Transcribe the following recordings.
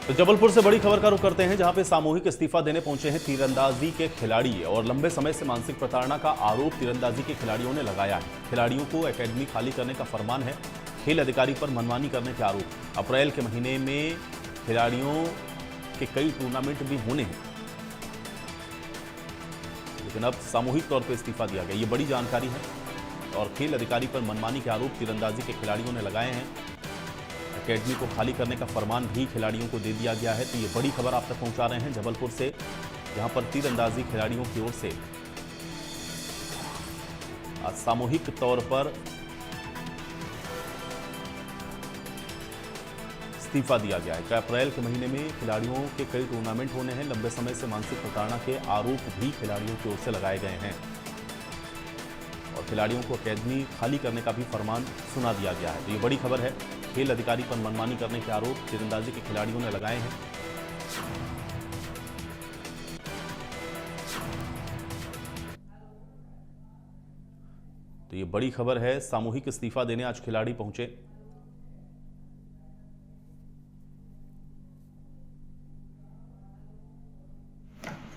तो जबलपुर से बड़ी खबर का रुख करते हैं, जहां पे सामूहिक इस्तीफा देने पहुंचे हैं तीरंदाजी के खिलाड़ी और लंबे समय से मानसिक प्रताड़ना का आरोप तीरंदाजी के खिलाड़ियों ने लगाया है। खिलाड़ियों को एकेडमी खाली करने का फरमान है। खेल अधिकारी पर मनमानी करने के आरोप। अप्रैल के महीने में खिलाड़ियों के कई टूर्नामेंट भी होने हैं, लेकिन अब सामूहिक तौर पर इस्तीफा दिया गया। ये बड़ी जानकारी है और खेल अधिकारी पर मनमानी के आरोप तीरंदाजी के खिलाड़ियों ने लगाए हैं। एकेडमी को खाली करने का फरमान भी खिलाड़ियों को दे दिया गया है। तो ये बड़ी खबर आप तक पहुंचा रहे हैं जबलपुर से, जहां पर तीरंदाजी खिलाड़ियों की ओर से सामूहिक तौर पर इस्तीफा दिया गया है। अप्रैल के महीने में खिलाड़ियों के कई टूर्नामेंट होने हैं। लंबे समय से मानसिक प्रताड़ना के आरोप भी खिलाड़ियों की ओर से लगाए गए हैं और खिलाड़ियों को एकेडमी खाली करने का भी फरमान सुना दिया गया है। तो ये बड़ी खबर है। खेल अधिकारी पर मनमानी करने के आरोप तीरंदाजी के खिलाड़ियों ने लगाए हैं। तो ये बड़ी खबर है। सामूहिक इस्तीफा देने आज खिलाड़ी पहुंचे।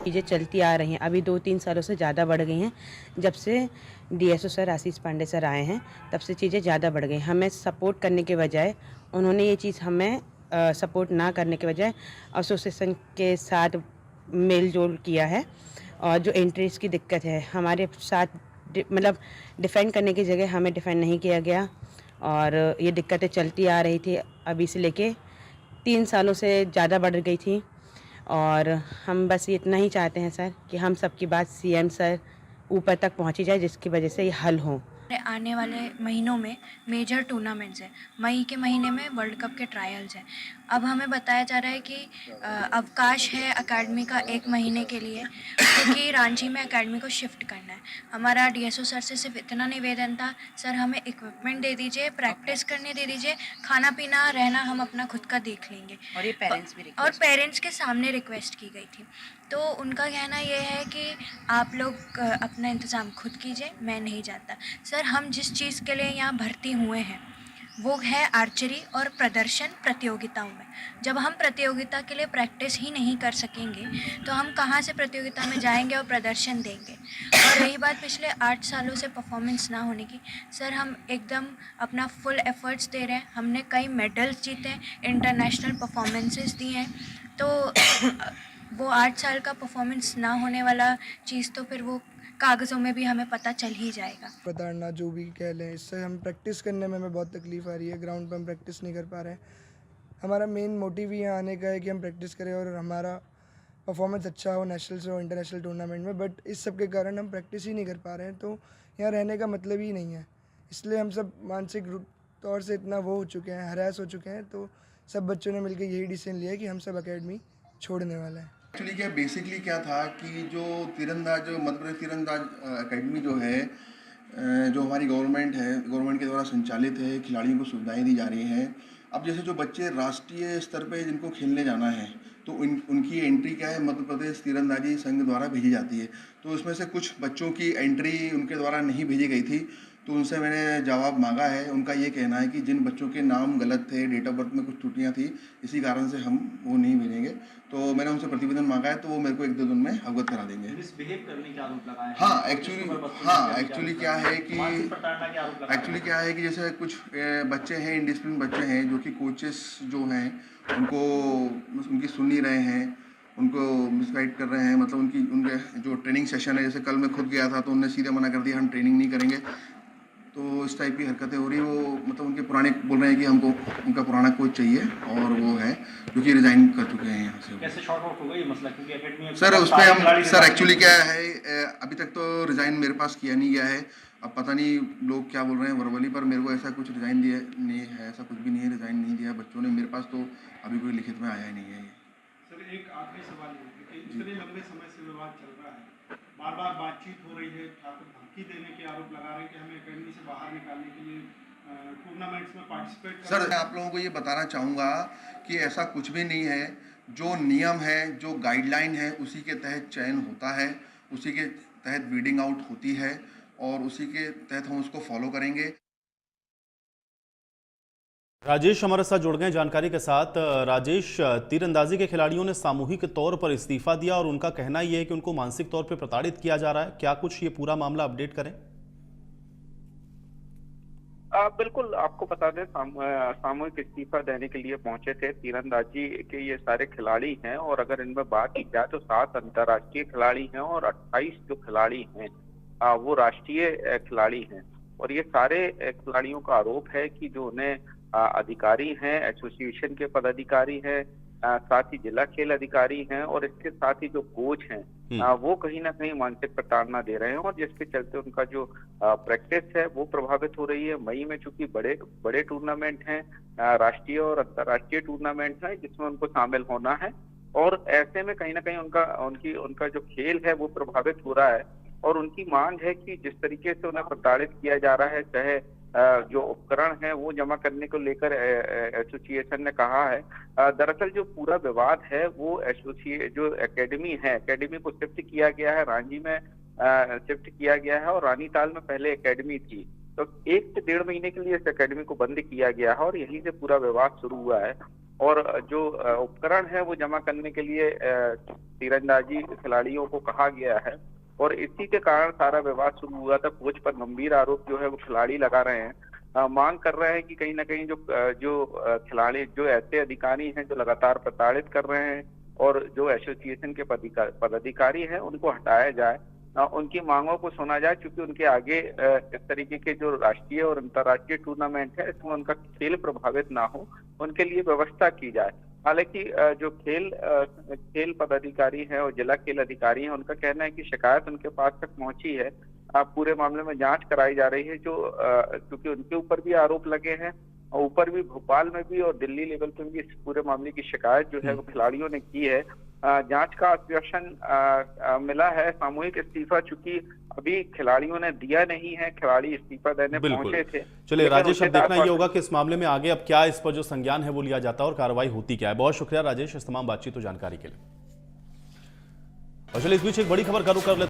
चीज़ें चलती आ रही हैं, अभी 2-3 सालों से ज़्यादा बढ़ गई हैं। जब से डीएसओ सर आशीष पांडे सर आए हैं, तब से चीज़ें ज़्यादा बढ़ गई। हमें सपोर्ट करने के बजाय उन्होंने ये चीज़ हमें सपोर्ट ना करने के बजाय एसोसिएशन के साथ मेल जोल किया है। और जो एंट्रीज की दिक्कत है, हमारे साथ मतलब डिफेंड करने की जगह हमें डिफेंड नहीं किया गया और ये दिक्कतें चलती आ रही थी। अभी से लेके 3 सालों से ज़्यादा बढ़ गई थी और हम बस इतना ही चाहते हैं सर कि हम सबकी बात सीएम सर ऊपर तक पहुंची जाए, जिसकी वजह से ये हल हो। आने वाले महीनों में मेजर टूर्नामेंट्स हैं। मई के महीने में वर्ल्ड कप के ट्रायल्स हैं। अब हमें बताया जा रहा है कि अवकाश है एकेडमी का 1 महीने के लिए, क्योंकि रांची में एकेडमी को शिफ्ट करना है। हमारा डीएसओ सर से सिर्फ इतना निवेदन था, सर हमें इक्विपमेंट दे दीजिए, प्रैक्टिस करने दे दीजिए, खाना पीना रहना हम अपना खुद का देख लेंगे। और ये पेरेंट्स के सामने रिक्वेस्ट की गई थी। तो उनका कहना ये है कि आप लोग अपना इंतज़ाम खुद कीजिए, मैं नहीं जाता। सर हम जिस चीज़ के लिए यहाँ भर्ती हुए हैं वो है आर्चरी और प्रदर्शन प्रतियोगिताओं में। जब हम प्रतियोगिता के लिए प्रैक्टिस ही नहीं कर सकेंगे तो हम कहाँ से प्रतियोगिता में जाएंगे और प्रदर्शन देंगे। और रही बात पिछले 8 सालों से परफॉर्मेंस ना होने की, सर हम एकदम अपना फुल एफर्ट्स दे रहे हैं। हमने कई मेडल्स जीते हैं, इंटरनेशनल परफॉर्मेंसेस दी हैं। तो वो 8 साल का परफॉर्मेंस ना होने वाला चीज़ तो फिर वो कागज़ों में भी हमें पता चल ही जाएगा। प्रताड़ना जो भी कह लें, इससे हम प्रैक्टिस करने में हमें बहुत तकलीफ़ आ रही है। ग्राउंड पर हम प्रैक्टिस नहीं कर पा रहे हैं। हमारा मेन मोटिव यहाँ आने का है कि हम प्रैक्टिस करें और हमारा परफॉर्मेंस अच्छा हो नेशनल से और इंटरनेशनल टूर्नामेंट में, बट इस सब के कारण हम प्रैक्टिस ही नहीं कर पा रहे हैं। तो यहाँ रहने का मतलब ही नहीं है। इसलिए हम सब मानसिक तौर से इतना वो हो चुके हैं, हरास हो चुके हैं। तो सब बच्चों ने मिलकर यही डिसीजन लिया कि हम सब एकेडमी छोड़ने वाले हैं। एक्चुअली क्या बेसिकली क्या था कि जो तीरंदाज मध्य प्रदेश तीरंदाज एकेडमी जो है, जो हमारी गवर्नमेंट के द्वारा संचालित है, खिलाड़ियों को सुविधाएं दी जा रही हैं। अब जैसे जो बच्चे राष्ट्रीय स्तर पे जिनको खेलने जाना है, तो उनकी एंट्री क्या है, मध्य प्रदेश तीरंदाजी संघ द्वारा भेजी जाती है। तो उसमें से कुछ बच्चों की एंट्री उनके द्वारा नहीं भेजी गई थी, तो उनसे मैंने जवाब मांगा है। उनका ये कहना है कि जिन बच्चों के नाम गलत थे, डेट ऑफ बर्थ में कुछ त्रुटियां थी, इसी कारण से हम वो नहीं भेजेंगे। तो मैंने उनसे प्रतिवेदन मांगा है, तो वो मेरे को 1-2 दिन में अवगत करा देंगे। मिसबिहेव करने के आरोप लगाए हैं। हाँ, एक्चुअली क्या है कि जैसे कुछ बच्चे हैं, इंडिसिप्लिन बच्चे हैं, जो कि कोचेस जो हैं उनको उनकी सुन नहीं रहे हैं, उनको मिसगाइड कर रहे हैं। मतलब उनके जो ट्रेनिंग सेशन है, जैसे कल मैं खुद गया था तो उन्होंने सीधे मना कर दिया, हम ट्रेनिंग नहीं करेंगे। तो इस टाइप की हरकतें हो रही है। वो मतलब उनके पुराने बोल रहे हैं कि हमको उनका पुराना कोच चाहिए, और वो है जो कि रिज़ाइन कर चुके हैं यहाँ से। कैसे शॉर्ट आउट होगा ये मसला, क्योंकि एकेडमी सर उस पर हम सर एक्चुअली क्या है, अभी तक तो रिज़ाइन मेरे पास किया नहीं गया है। अब पता नहीं लोग क्या बोल रहे हैं वर्बली, पर मेरे को ऐसा कुछ रिज़ाइन दिया नहीं है, ऐसा कुछ भी नहीं है, रिज़ाइन नहीं दिया बच्चों ने मेरे पास। तो अभी कोई लिखित में आया ही नहीं है ये। सर एक आखिरी सवाल है कि इतने लंबे समय से विवाद चल रहा है, बार बार बातचीत हो रही है, ठाकुर धमकी देने के आरोप लगा रहे हैं कि हमें एकेडमी से बाहर निकालने के लिए टूर्नामेंट्स में पार्टिसिपेट। सर मैं आप लोगों को ये बताना चाहूँगा कि ऐसा कुछ भी नहीं है। जो नियम है, जो गाइडलाइन है, उसी के तहत चयन होता है, उसी के तहत वीडिंग आउट होती है, और उसी के तहत हम उसको फॉलो करेंगे। राजेश हमारे साथ जुड़ गए जानकारी के साथ। राजेश, तीरंदाजी के खिलाड़ियों ने सामूहिक तौर पर इस्तीफा दिया और उनका कहना यह है कि उनको मानसिक तौर पर प्रताड़ित किया जा रहा है। क्या कुछ ये पूरा मामला अपडेट करें? बिल्कुल, आपको बता दें सामूहिक इस्तीफा देने के लिए पहुंचे थे तीरंदाजी के ये सारे खिलाड़ी हैं, और अगर इनमें बात की जाए तो 7 अंतर्राष्ट्रीय खिलाड़ी हैं और 28 जो खिलाड़ी हैं वो राष्ट्रीय खिलाड़ी हैं। और ये सारे खिलाड़ियों का आरोप है कि जो उन्हें अधिकारी हैं, एसोसिएशन के पदाधिकारी हैं, साथ ही जिला खेल अधिकारी हैं और इसके साथ ही जो कोच हैं वो कहीं ना कहीं मानसिक प्रताड़ना दे रहे हैं, और जिसके चलते उनका जो प्रैक्टिस है वो प्रभावित हो रही है। मई में चूंकि बड़े टूर्नामेंट हैं, राष्ट्रीय और अंतर्राष्ट्रीय टूर्नामेंट हैं जिसमें उनको शामिल होना है, और ऐसे में कहीं ना कहीं उनका जो खेल है वो प्रभावित हो रहा है। और उनकी मांग है कि जिस तरीके से उन्हें प्रताड़ित किया जा रहा है, चाहे जो उपकरण है वो जमा करने को लेकर एसोसिएशन ने कहा है। दरअसल जो पूरा विवाद है वो जो एकेडमी को शिफ्ट किया गया है, रांची में शिफ्ट किया गया है, और रानीताल में पहले एकेडमी थी। तो 1 से 1.5 महीने के लिए इस एकेडमी को बंद किया गया है और यहीं से पूरा विवाद शुरू हुआ है। और जो उपकरण है वो जमा करने के लिए तीरंदाजी खिलाड़ियों को कहा गया है, और इसी के कारण सारा विवाद शुरू हुआ था। कोच पर गंभीर आरोप जो है वो खिलाड़ी लगा रहे हैं, मांग कर रहे हैं कि कहीं ना कहीं जो खिलाड़ी, जो ऐसे अधिकारी हैं जो लगातार प्रताड़ित कर रहे हैं और जो एसोसिएशन के पदाधिकारी हैं उनको हटाया जाए, उनकी मांगों को सुना जाए, क्योंकि उनके आगे इस तरीके के जो राष्ट्रीय और अंतर्राष्ट्रीय टूर्नामेंट है इसमें उनका खेल प्रभावित ना हो, उनके लिए व्यवस्था की जाए। हालांकि जो खेल पदाधिकारी हैं और जिला खेल अधिकारी हैं उनका कहना है कि शिकायत उनके पास तक पहुंची है, पूरे मामले में जांच कराई जा रही है, जो क्योंकि उनके ऊपर भी आरोप लगे हैं, और ऊपर भी भोपाल में भी और दिल्ली लेवल पे भी इस पूरे मामले की शिकायत जो है वो खिलाड़ियों ने की है। जांच का आश्वासन मिला है। सामूहिक इस्तीफा चूंकि अभी खिलाड़ियों ने दिया नहीं है, खिलाड़ी इस्तीफा देने पहुंचे थे। चलिए राजेश, अब देखना ये होगा कि इस मामले में आगे अब क्या इस पर जो संज्ञान है वो लिया जाता है और कार्रवाई होती क्या है। बहुत शुक्रिया राजेश इस तमाम बातचीत और जानकारी के लिए। और चलिए इस बीच एक बड़ी खबर का रुख कर लेते हैं।